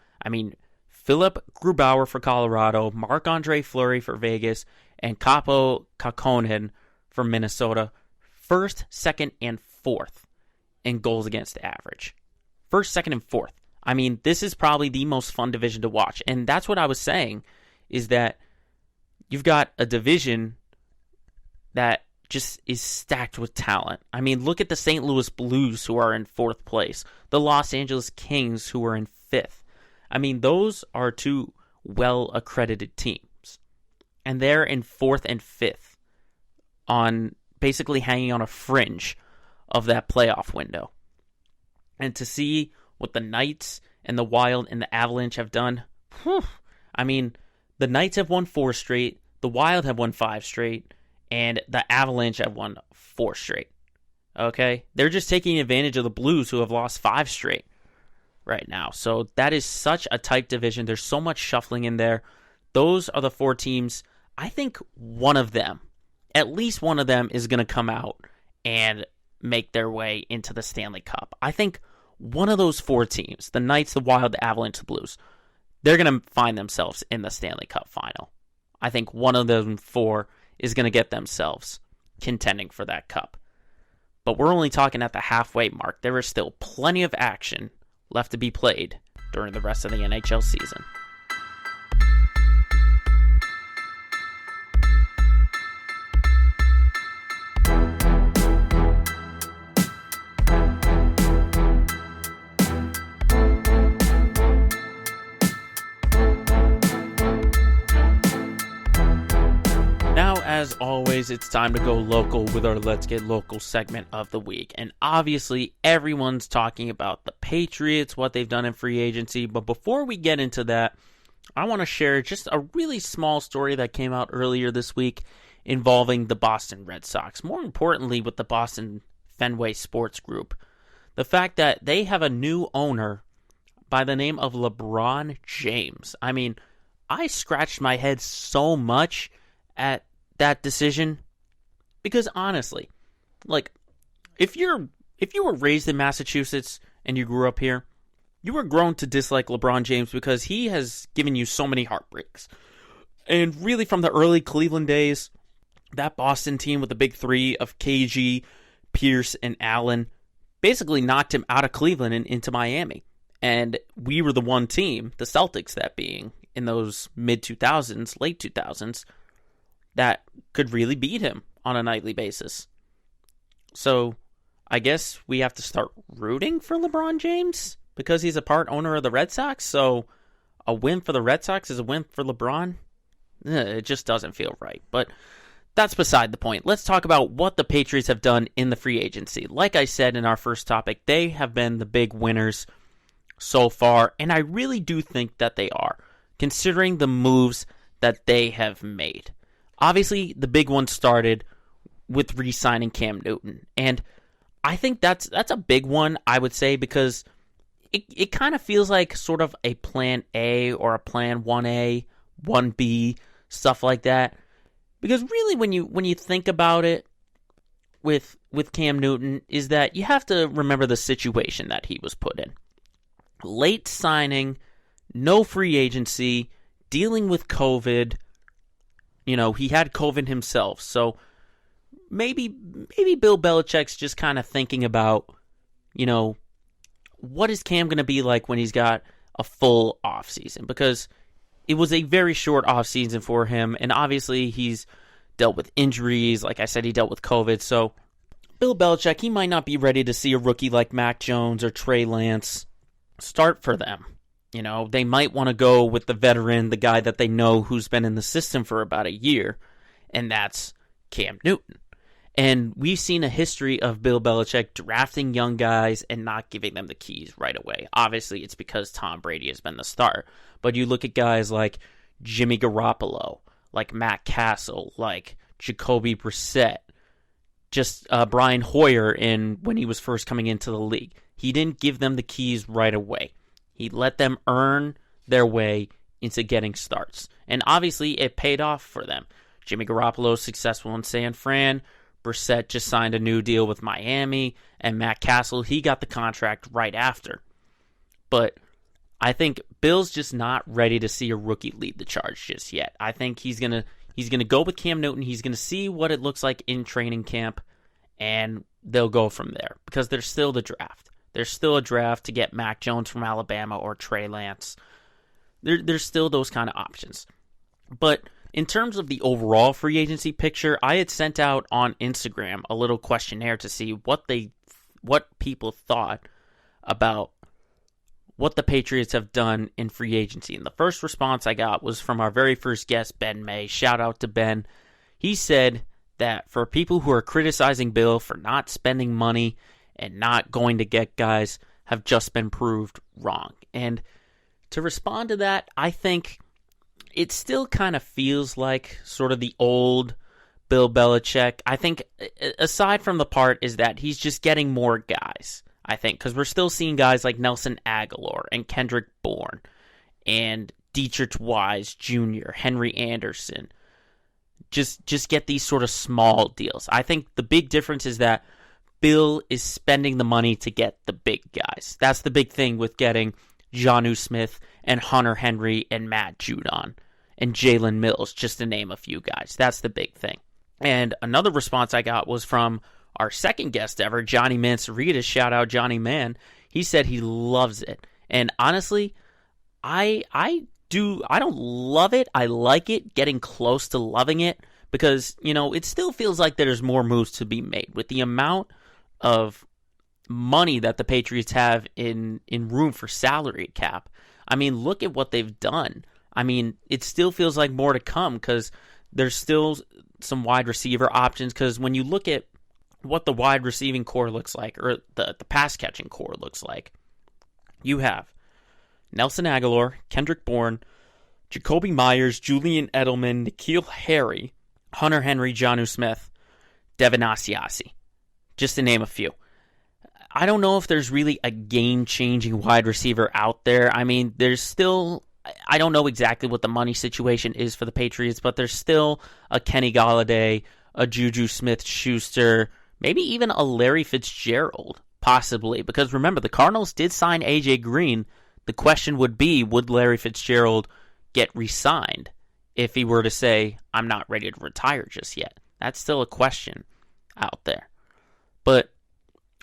Philip Grubauer for Colorado, Marc-Andre Fleury for Vegas, and Kaapo Kähkönen for Minnesota. First, second, and fourth in goals against average. First, second, and fourth. This is probably the most fun division to watch. And that's what I was saying, is that you've got a division that just is stacked with talent. Look at the St. Louis Blues, who are in fourth place. The Los Angeles Kings, who are in fifth. Those are two well-accredited teams. And they're in fourth and fifth, on basically hanging on a fringe of that playoff window. And to see what the Knights and the Wild and the Avalanche have done, the Knights have won 4 straight, the Wild have won 5 straight, and the Avalanche have won 4 straight. Okay? They're just taking advantage of the Blues, who have lost 5 straight right now. So that is such a tight division. There's so much shuffling in there. Those are the 4 teams. I think one of them, at least one of them, is going to come out and make their way into the Stanley Cup. I think one of those 4 teams, the Knights, the Wild, the Avalanche, the Blues, they're going to find themselves in the Stanley Cup final. I think one of them 4 is going to get themselves contending for that cup. But we're only talking at the halfway mark. There is still plenty of action left to be played during the rest of the NHL season. as always, it's time to go local with our Let's Get Local segment of the week. And obviously, everyone's talking about the Patriots, what they've done in free agency. But before we get into that, I want to share just a really small story that came out earlier this week involving the Boston Red Sox. More importantly, with the Boston Fenway Sports Group. The fact that they have a new owner by the name of LeBron James. I mean, I scratched my head so much at that decision because honestly, like, if you were raised in Massachusetts and you grew up here, you were grown to dislike LeBron James because he has given you so many heartbreaks. And really from the early Cleveland days, that Boston team with the big three of KG, Pierce, and Allen basically knocked him out of Cleveland and into Miami. And we were the one team, the Celtics that being, in those mid-2000s, late 2000s, that could really beat him on a nightly basis. So I guess we have to start rooting for LeBron James because he's a part owner of the Red Sox. So a win for the Red Sox is a win for LeBron. It just doesn't feel right. But that's beside the point. Let's talk about what the Patriots have done in the free agency. Like I said in our first topic, they have been the big winners so far, and I really do think that they are, considering the moves that they have made. Obviously, the big one started with re-signing Cam Newton, and I think that's a big one, I would say, because it kind of feels like sort of a plan A or a plan 1A, 1B, stuff like that. Because really, when you think about it with Cam Newton, is that you have to remember the situation that he was put in. Late signing, no free agency, dealing with COVID. You know, he had COVID himself. So maybe Bill Belichick's just kind of thinking about, you know, what is Cam going to be like when he's got a full offseason? Because it was a very short offseason for him, and obviously he's dealt with injuries. Like I said, he dealt with COVID. So Bill Belichick, he might not be ready to see a rookie like Mac Jones or Trey Lance start for them. You know, they might want to go with the veteran, the guy that they know who's been in the system for about a year, and that's Cam Newton. And we've seen a history of Bill Belichick drafting young guys and not giving them the keys right away. Obviously, it's because Tom Brady has been the star. But you look at guys like Jimmy Garoppolo, like Matt Castle, like Jacoby Brissett, just Brian Hoyer when he was first coming into the league. He didn't give them the keys right away. He let them earn their way into getting starts. And obviously, it paid off for them. Jimmy Garoppolo successful in San Fran. Brissett just signed a new deal with Miami. And Matt Castle, he got the contract right after. But I think Bill's just not ready to see a rookie lead the charge just yet. I think he's gonna go with Cam Newton. He's gonna see what it looks like in training camp, and they'll go from there. Because there's still the draft. There's still a draft to get Mac Jones from Alabama or Trey Lance. There's still those kind of options. But in terms of the overall free agency picture, I had sent out on Instagram a little questionnaire to see what people thought about what the Patriots have done in free agency. And the first response I got was from our very first guest, Ben May. Shout out to Ben. He said that for people who are criticizing Bill for not spending money and not going to get guys have just been proved wrong. And to respond to that, I think it still kind of feels like sort of the old Bill Belichick. I think aside from the part is that he's just getting more guys, I think, because we're still seeing guys like Nelson Aguilar and Kendrick Bourne and Dietrich Wise Jr., Henry Anderson. Just get these sort of small deals. I think the big difference is that Bill is spending the money to get the big guys. That's the big thing with getting Jonnu Smith and Hunter Henry and Matt Judon and Jalen Mills, just to name a few guys. That's the big thing. And another response I got was from our second guest ever, Johnny Mancerita. Shout out Johnny Man. He said he loves it. And honestly, I don't love it. I like it, getting close to loving it, because, you know, it still feels like there's more moves to be made. With the amount of money that the Patriots have in room for salary cap, I mean, look at what they've done. I mean, it still feels like more to come because there's still some wide receiver options, because when you look at what the wide receiving core looks like, or the pass catching core looks like, you have Nelson Aguilar, Kendrick Bourne, Jacoby Myers, Julian Edelman, N'Keal Harry, Hunter Henry, Jonnu Smith, Devin Asiasi, just to name a few. I don't know if there's really a game-changing wide receiver out there. I mean, there's still, I don't know exactly what the money situation is for the Patriots, but there's still a Kenny Golladay, a Juju Smith-Schuster, maybe even a Larry Fitzgerald, possibly. Because remember, the Cardinals did sign A.J. Green. The question would be, would Larry Fitzgerald get re-signed if he were to say, I'm not ready to retire just yet? That's still a question out there. But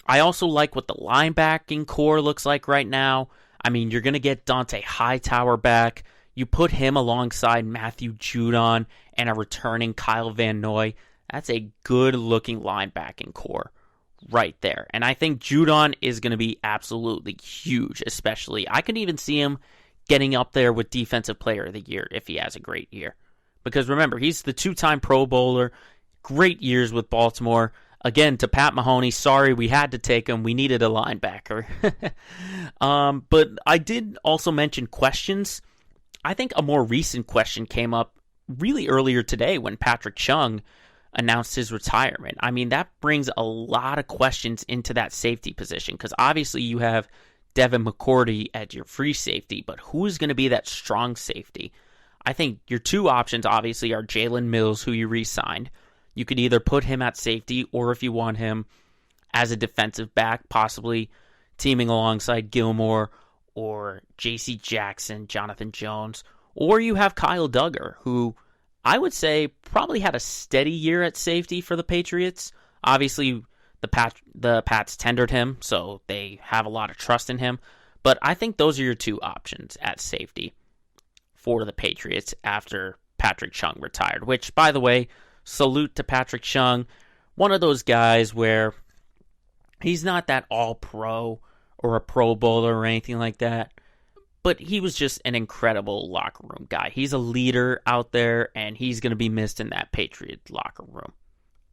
I also like what the linebacking core looks like right now. I mean, you're going to get Dante Hightower back. You put him alongside Matthew Judon and a returning Kyle Van Noy. That's a good-looking linebacking core right there. And I think Judon is going to be absolutely huge, especially. I could even see him getting up there with Defensive Player of the Year if he has a great year. Because remember, he's the two-time Pro Bowler, great years with Baltimore. Again, to Pat Mahoney, sorry, we had to take him. We needed a linebacker. But I did also mention questions. I think a more recent question came up really earlier today when Patrick Chung announced his retirement. I mean, that brings a lot of questions into that safety position, because obviously you have Devin McCourty at your free safety, but who is going to be that strong safety? I think your two options obviously are Jalen Mills, who you re-signed. You could either put him at safety, or if you want him as a defensive back, possibly teaming alongside Gilmore or J.C. Jackson, Jonathan Jones, or you have Kyle Duggar, who I would say probably had a steady year at safety for the Patriots. Obviously, the Pats tendered him, so they have a lot of trust in him. But I think those are your two options at safety for the Patriots after Patrick Chung retired, which, by the way, salute to Patrick Chung. One of those guys where he's not that all-pro or a Pro Bowler or anything like that, but he was just an incredible locker room guy. He's a leader out there, and he's going to be missed in that Patriot locker room.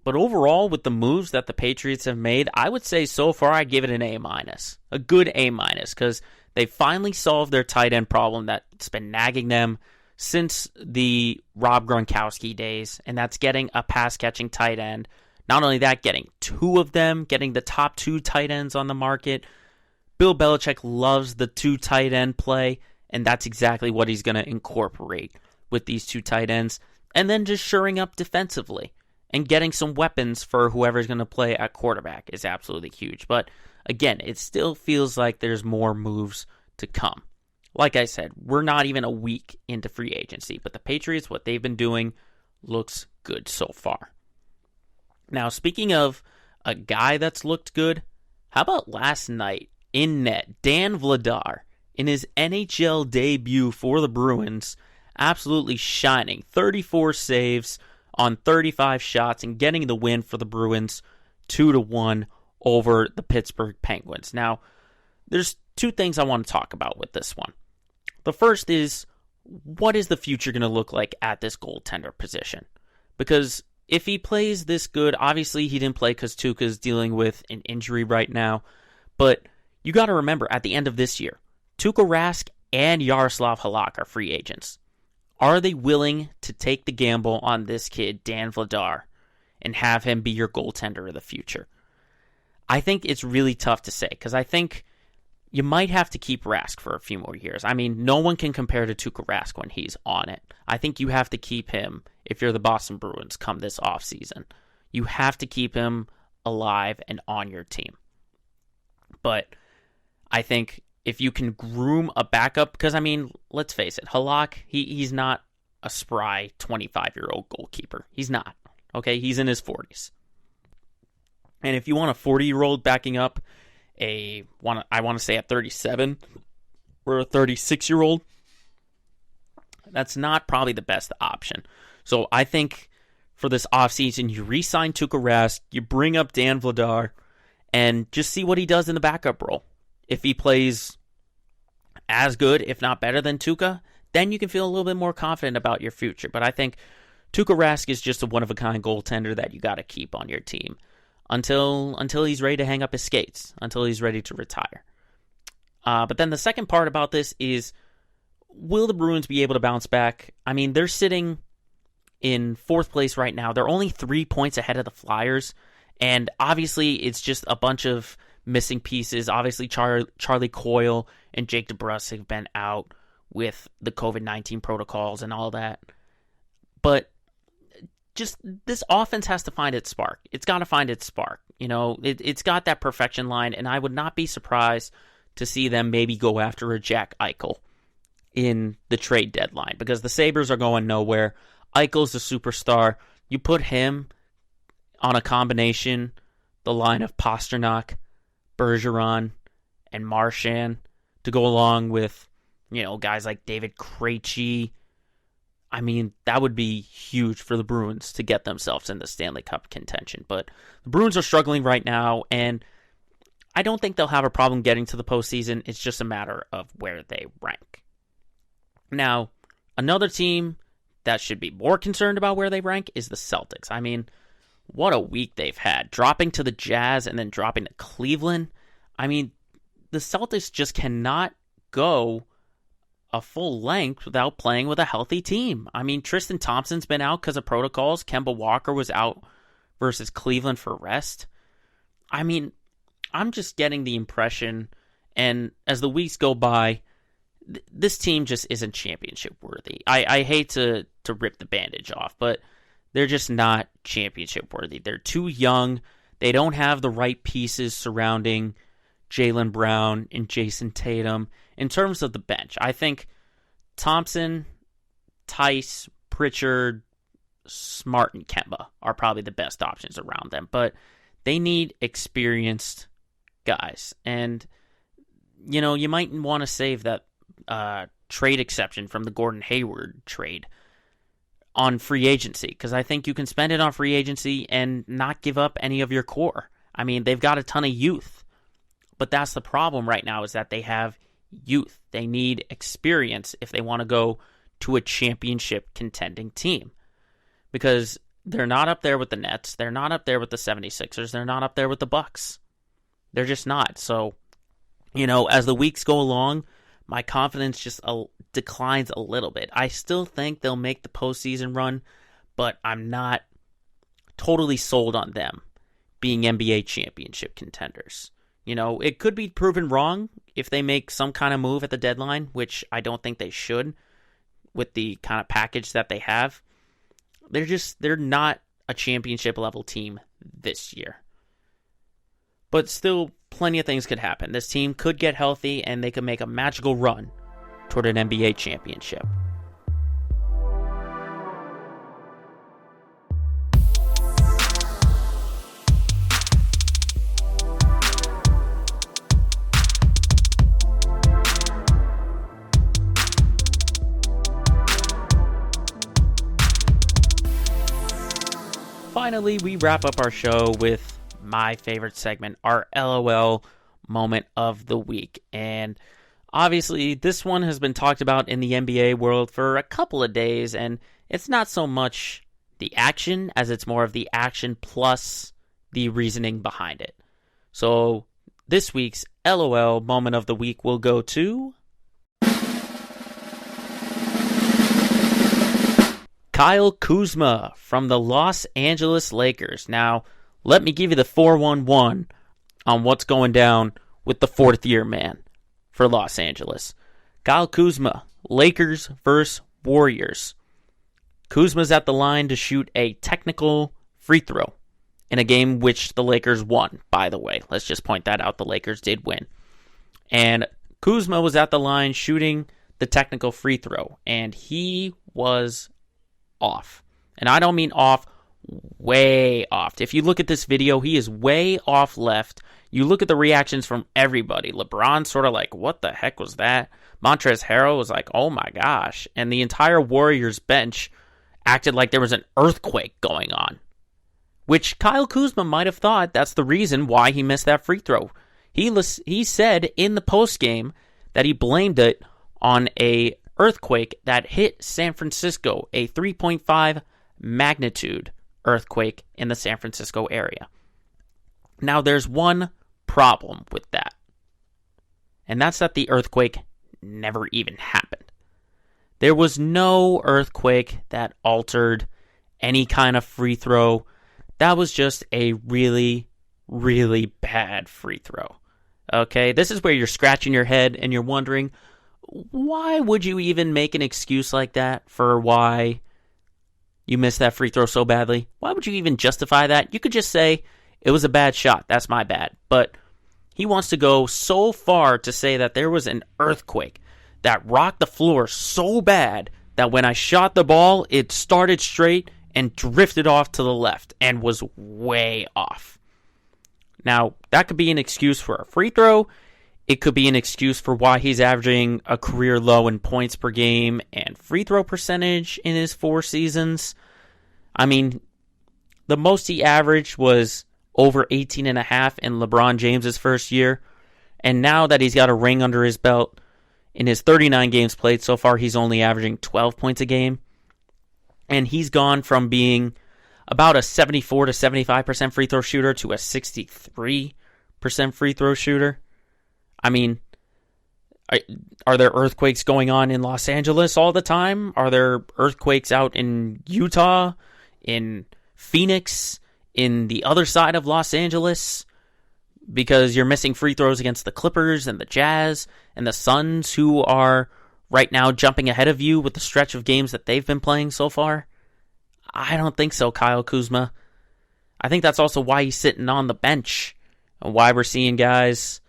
But overall, with the moves that the Patriots have made, I would say so far I give it an A-, a good A-, because they finally solved their tight end problem that's been nagging them since the Rob Gronkowski days, and that's getting a pass-catching tight end. Not only that, getting two of them, getting the top two tight ends on the market. Bill Belichick loves the two tight end play, and that's exactly what he's going to incorporate with these two tight ends. And then just shoring up defensively and getting some weapons for whoever's going to play at quarterback is absolutely huge. But again, it still feels like there's more moves to come. Like I said, we're not even a week into free agency, but the Patriots, what they've been doing, looks good so far. Now, speaking of a guy that's looked good, how about last night in net, Dan Vladar, in his NHL debut for the Bruins, absolutely shining. 34 saves on 35 shots and getting the win for the Bruins 2-1 over the Pittsburgh Penguins. Now, there's two things I want to talk about with this one. The first is, what is the future going to look like at this goaltender position? Because if he plays this good, obviously he didn't play because Tuukka's dealing with an injury right now, but you got to remember, at the end of this year, Tuukka Rask and Yaroslav Halak are free agents. Are they willing to take the gamble on this kid, Dan Vladar, and have him be your goaltender of the future? I think it's really tough to say, because I think you might have to keep Rask for a few more years. I mean, no one can compare to Tuukka Rask when he's on it. I think you have to keep him if you're the Boston Bruins come this offseason. You have to keep him alive and on your team. But I think if you can groom a backup, because, I mean, let's face it, Halak, he's not a spry 25-year-old goalkeeper. He's not. Okay, he's in his 40s. And if you want a 40-year-old backing up I want to say a 37 or a 36-year-old, that's not probably the best option. So I think for this offseason, you re-sign Tuukka Rask, you bring up Dan Vladar, and just see what he does in the backup role. If he plays as good, if not better than Tuukka, then you can feel a little bit more confident about your future. But I think Tuukka Rask is just a one-of-a-kind goaltender that you got to keep on your team until he's ready to hang up his skates, until he's ready to retire. But then the second part about this is, will the Bruins be able to bounce back? I mean, they're sitting in fourth place right now. They're only 3 points ahead of the Flyers, and obviously it's just a bunch of missing pieces. Obviously, Charlie Coyle and Jake DeBrusk have been out with the COVID-19 protocols and all that. But just this offense has to find its spark. It's got to find its spark. It's got that perfection line, and I would not be surprised to see them maybe go after a Jack Eichel in the trade deadline, because the Sabres are going nowhere. Eichel's the superstar. You put him on a combination, the line of Pasternak, Bergeron, and Marchand, to go along with, guys like David Krejci. I mean, that would be huge for the Bruins to get themselves in the Stanley Cup contention. But the Bruins are struggling right now, and I don't think they'll have a problem getting to the postseason. It's just a matter of where they rank. Now, another team that should be more concerned about where they rank is the Celtics. I mean, what a week they've had. Dropping to the Jazz and then dropping to Cleveland. I mean, the Celtics just cannot go a full length without playing with a healthy team. I mean, Tristan Thompson's been out because of protocols. Kemba Walker was out versus Cleveland for rest. I mean, I'm just getting the impression, and as the weeks go by, this team just isn't championship worthy. I hate to rip the bandage off, but they're just not championship worthy. They're too young. They don't have the right pieces surrounding Jaylen Brown and Jason Tatum. In terms of the bench, I think Thompson, Tice, Pritchard, Smart, and Kemba are probably the best options around them. But they need experienced guys. And, you might want to save that trade exception from the Gordon Hayward trade on free agency, because I think you can spend it on free agency and not give up any of your core. I mean, they've got a ton of youth, but that's the problem right now, is that they have youth. They need experience if they want to go to a championship contending team, because they're not up there with the Nets. They're not up there with the 76ers. They're not up there with the Bucks. They're just not. So, as the weeks go along, my confidence just declines a little bit. I still think they'll make the postseason run, but I'm not totally sold on them being NBA championship contenders. It could be proven wrong if they make some kind of move at the deadline, which I don't think they should with the kind of package that they have. They're not a championship level team this year. But still, plenty of things could happen. This team could get healthy, and they could make a magical run toward an NBA championship. Finally, we wrap up our show with my favorite segment, our LOL moment of the week. And obviously, this one has been talked about in the NBA world for a couple of days, and it's not so much the action as it's more of the action plus the reasoning behind it. So this week's LOL moment of the week will go to Kyle Kuzma from the Los Angeles Lakers. Now, let me give you the 411 on what's going down with the fourth year man for Los Angeles. Kyle Kuzma, Lakers versus Warriors. Kuzma's at the line to shoot a technical free throw in a game which the Lakers won, by the way. Let's just point that out. The Lakers did win. And Kuzma was at the line shooting the technical free throw, and he was off. And I don't mean off, way off. If you look at this video, he is way off left. You look at the reactions from everybody. LeBron sort of like, what the heck was that? Montrezl Harrell was like, oh my gosh. And the entire Warriors bench acted like there was an earthquake going on, which Kyle Kuzma might have thought that's the reason why he missed that free throw. He said in the postgame that he blamed it on a earthquake that hit San Francisco, a 3.5 magnitude earthquake in the San Francisco area. Now, there's one problem with that, and that's that the earthquake never even happened. There was no earthquake that altered any kind of free throw. That was just a really, really bad free throw. Okay, this is where you're scratching your head and you're wondering, why would you even make an excuse like that for why you missed that free throw so badly? Why would you even justify that? You could just say, it was a bad shot, that's my bad. But he wants to go so far to say that there was an earthquake that rocked the floor so bad that when I shot the ball, it started straight and drifted off to the left and was way off. Now, that could be an excuse for a free throw. It could be an excuse for why he's averaging a career low in points per game and free throw percentage in his 4 seasons. I mean, the most he averaged was over 18.5 in LeBron James's first year. And now that he's got a ring under his belt, in his 39 games played so far, he's only averaging 12 points a game. And he's gone from being about a 74 to 75% free throw shooter to a 63% free throw shooter. I mean, are there earthquakes going on in Los Angeles all the time? Are there earthquakes out in Utah, in Phoenix, in the other side of Los Angeles? Because you're missing free throws against the Clippers and the Jazz and the Suns, who are right now jumping ahead of you with the stretch of games that they've been playing so far? I don't think so, Kyle Kuzma. I think that's also why he's sitting on the bench and why we're seeing guys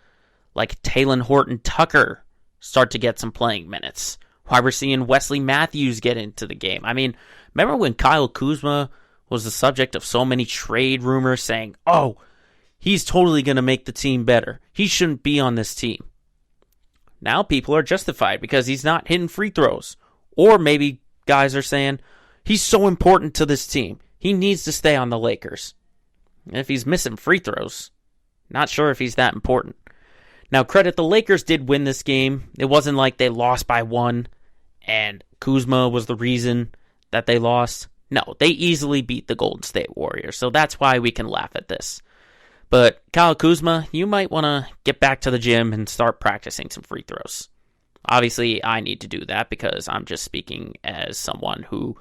like Talen Horton-Tucker start to get some playing minutes. Why we're seeing Wesley Matthews get into the game. I mean, remember when Kyle Kuzma was the subject of so many trade rumors saying, oh, he's totally going to make the team better. He shouldn't be on this team. Now people are justified because he's not hitting free throws. Or maybe guys are saying, he's so important to this team. He needs to stay on the Lakers. And if he's missing free throws, not sure if he's that important. Now, credit, the Lakers did win this game. It wasn't like they lost by 1 and Kuzma was the reason that they lost. No, they easily beat the Golden State Warriors. So that's why we can laugh at this. But Kyle Kuzma, you might want to get back to the gym and start practicing some free throws. Obviously, I need to do that because I'm just speaking as someone who...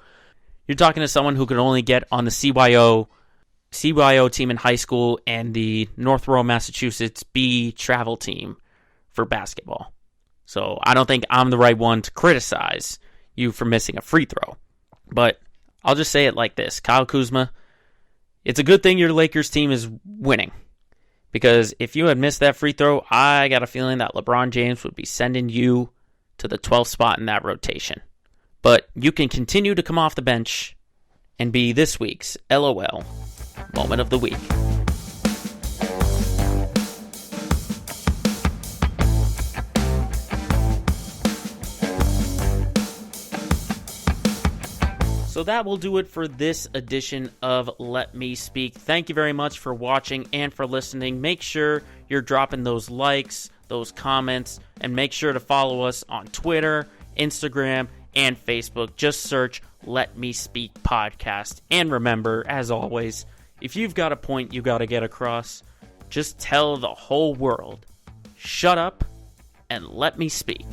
You're talking to someone who could only get on the CYO team in high school and the Northborough, Massachusetts B travel team for basketball. So I don't think I'm the right one to criticize you for missing a free throw. But I'll just say it like this. Kyle Kuzma, it's a good thing your Lakers team is winning. Because if you had missed that free throw, I got a feeling that LeBron James would be sending you to the 12th spot in that rotation. But you can continue to come off the bench and be this week's LOL Moment of the Week. So that will do it for this edition of Let Me Speak. Thank you very much for watching and for listening. Make sure you're dropping those likes, those comments, and make sure to follow us on Twitter, Instagram, and Facebook. Just search Let Me Speak Podcast. And remember, as always, if you've got a point you got to get across, just tell the whole world, shut up and let me speak.